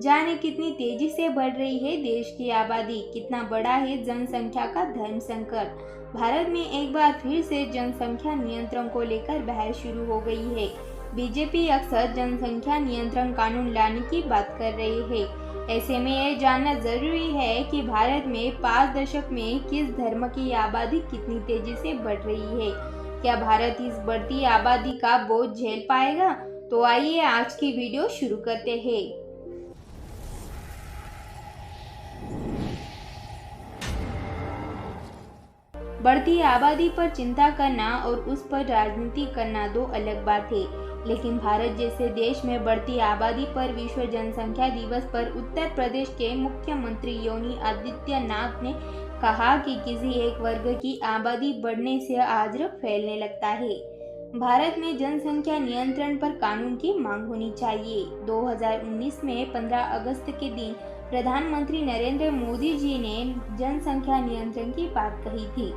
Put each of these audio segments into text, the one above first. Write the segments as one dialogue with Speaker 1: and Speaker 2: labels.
Speaker 1: जाने कितनी तेजी से बढ़ रही है देश की आबादी, कितना बड़ा है जनसंख्या का धर्म संकट। भारत में एक बार फिर से जनसंख्या नियंत्रण को लेकर बहस शुरू हो गई है। बीजेपी अक्सर जनसंख्या नियंत्रण कानून लाने की बात कर रही है। ऐसे में यह जानना जरूरी है कि भारत में 5 दशक में किस धर्म की आबादी कितनी तेजी से बढ़ रही है। क्या भारत इस बढ़ती आबादी का बोझ झेल पाएगा? तो आइए आज की वीडियो शुरू करते हैं। बढ़ती आबादी पर चिंता करना और उस पर राजनीति करना दो अलग बात है, लेकिन भारत जैसे देश में बढ़ती आबादी पर विश्व जनसंख्या दिवस पर उत्तर प्रदेश के मुख्यमंत्री योगी आदित्यनाथ ने कहा कि किसी एक वर्ग की आबादी बढ़ने से अजरक फैलने लगता है। भारत में जनसंख्या नियंत्रण पर कानून की मांग होनी चाहिए। 2019 में 15 अगस्त के दिन प्रधानमंत्री नरेंद्र मोदी जी ने जनसंख्या नियंत्रण की बात कही थी।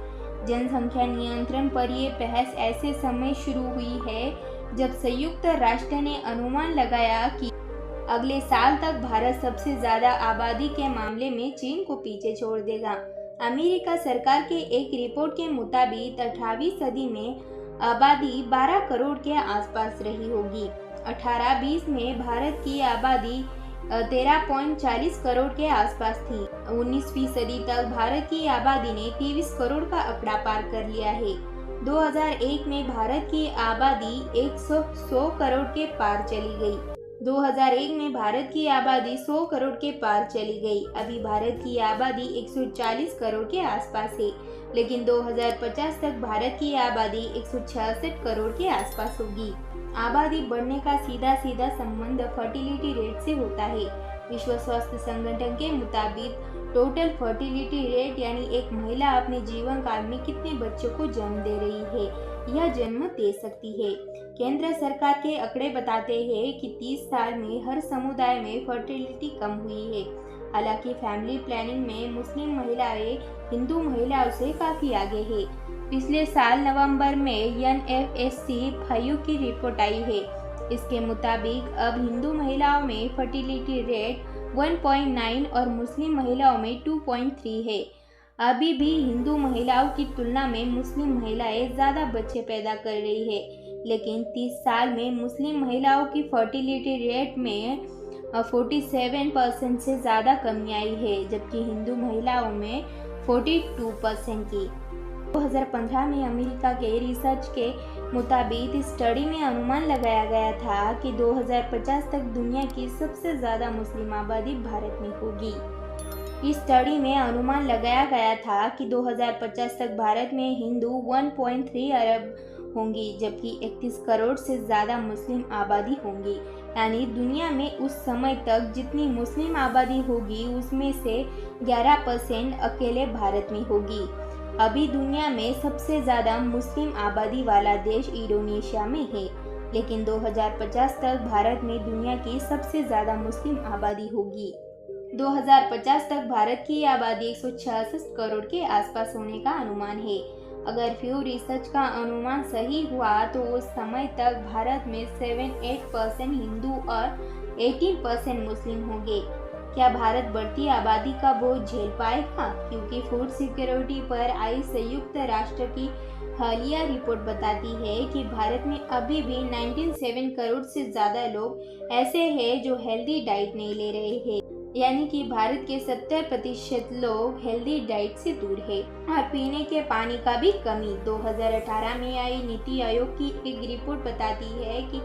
Speaker 1: जनसंख्या नियंत्रण पर ये बहस ऐसे समय शुरू हुई है जब संयुक्त राष्ट्र ने अनुमान लगाया कि अगले साल तक भारत सबसे ज्यादा आबादी के मामले में चीन को पीछे छोड़ देगा। अमेरिका सरकार के एक रिपोर्ट के मुताबिक 18वीं सदी में आबादी 12 करोड़ के आसपास रही होगी। 1820 में भारत की आबादी 13.40 करोड़ के आसपास थी। 19वीं सदी तक भारत की आबादी ने 23 करोड़ का आंकड़ा पार कर लिया है। 2001 में भारत की आबादी 100 करोड़ के पार चली गई। 2001 में भारत की आबादी 100 करोड़ के पार चली गई। अभी भारत की आबादी 140 करोड़ के आसपास है, लेकिन 2050 तक भारत की आबादी 166 करोड़ के आसपास होगी। आबादी बढ़ने का सीधा संबंध फर्टिलिटी रेट से होता है। विश्व स्वास्थ्य संगठन के मुताबिक टोटल फर्टिलिटी रेट यानी एक महिला अपने जीवन काल में कितने बच्चों को जन्म दे रही है या जन्म दे सकती है। केंद्र सरकार के आंकड़े बताते हैं कि 30 साल में हर समुदाय में फर्टिलिटी कम हुई है। हालांकि फैमिली प्लानिंग में मुस्लिम महिलाएं हिंदू महिलाओं से काफी आगे है। पिछले साल नवंबर में NFSC 5 की रिपोर्ट आई है। इसके मुताबिक अब हिंदू महिलाओं में फर्टिलिटी रेट 1.9 और मुस्लिम महिलाओं में 2.3 है। अभी भी हिंदू महिलाओं की तुलना में मुस्लिम महिलाएं ज़्यादा बच्चे पैदा कर रही है, लेकिन 30 साल में मुस्लिम महिलाओं की फर्टिलिटी रेट में 47% से ज़्यादा कमी आई है, जबकि हिंदू महिलाओं में 42% की। 2015 में अमेरिका के रिसर्च के मुताबिक इस स्टडी में अनुमान लगाया गया था कि 2050 तक दुनिया की सबसे ज़्यादा मुस्लिम आबादी भारत में होगी। इस स्टडी में अनुमान लगाया गया था कि 2050 तक भारत में हिंदू 1.3 अरब होंगी, जबकि 31 करोड़ से ज़्यादा मुस्लिम आबादी होंगी। यानी दुनिया में उस समय तक जितनी मुस्लिम आबादी होगी उसमें से 11% अकेले भारत में होगी। अभी दुनिया में सबसे ज़्यादा मुस्लिम आबादी वाला देश इंडोनेशिया में है, लेकिन 2050 तक भारत में दुनिया की सबसे ज़्यादा मुस्लिम आबादी होगी। 2050 तक भारत की आबादी 166 करोड़ के आसपास होने का अनुमान है। अगर फ्यू रिसर्च का अनुमान सही हुआ तो उस समय तक भारत में 7-8% हिंदू और 18% मुस्लिम होंगे। क्या भारत बढ़ती आबादी का बोझ झेल पाएगा? क्योंकि फूड सिक्योरिटी पर आई संयुक्त राष्ट्र की हालिया रिपोर्ट बताती है कि भारत में अभी भी 97 करोड़ से ज़्यादा लोग ऐसे हैं जो हेल्दी डाइट नहीं ले रहे हैं, यानी कि भारत के 70% लोग हेल्दी डाइट से दूर है। और पीने के पानी का भी कमी। 2018 में आई नीति आयोग की एक रिपोर्ट बताती है कि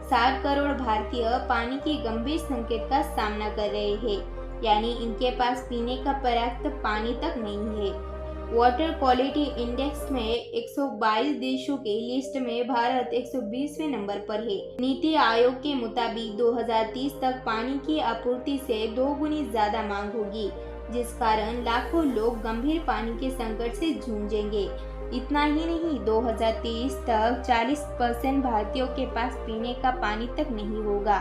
Speaker 1: 60 करोड़ भारतीय पानी की गंभीर संकट का सामना कर रहे हैं, यानी इनके पास पीने का पर्याप्त पानी तक नहीं है। वाटर क्वालिटी इंडेक्स में 122 देशों की लिस्ट में भारत 120वें नंबर पर है। नीति आयोग के मुताबिक 2030 तक पानी की आपूर्ति से 2 गुनी ज्यादा मांग होगी, जिस कारण लाखों लोग गंभीर पानी के संकट से जूझेंगे। इतना ही नहीं, 2030 तक 40% भारतीयों के पास पीने का पानी तक नहीं होगा।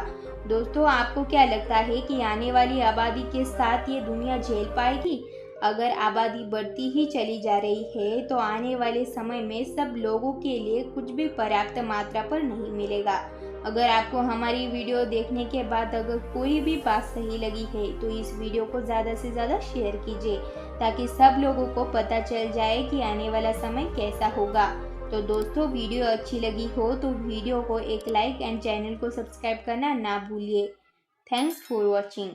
Speaker 1: दोस्तों, आपको क्या लगता है कि आने वाली आबादी के साथ ये दुनिया झेल पाएगी? अगर आबादी बढ़ती ही चली जा रही है तो आने वाले समय में सब लोगों के लिए कुछ भी पर्याप्त मात्रा पर नहीं मिलेगा। अगर आपको हमारी वीडियो देखने के बाद अगर कोई भी बात सही लगी है तो इस वीडियो को ज़्यादा से ज़्यादा शेयर कीजिए, ताकि सब लोगों को पता चल जाए कि आने वाला समय कैसा होगा। तो दोस्तों, वीडियो अच्छी लगी हो तो वीडियो को एक लाइक एंड चैनल को सब्सक्राइब करना ना भूलिए। Thanks for watching.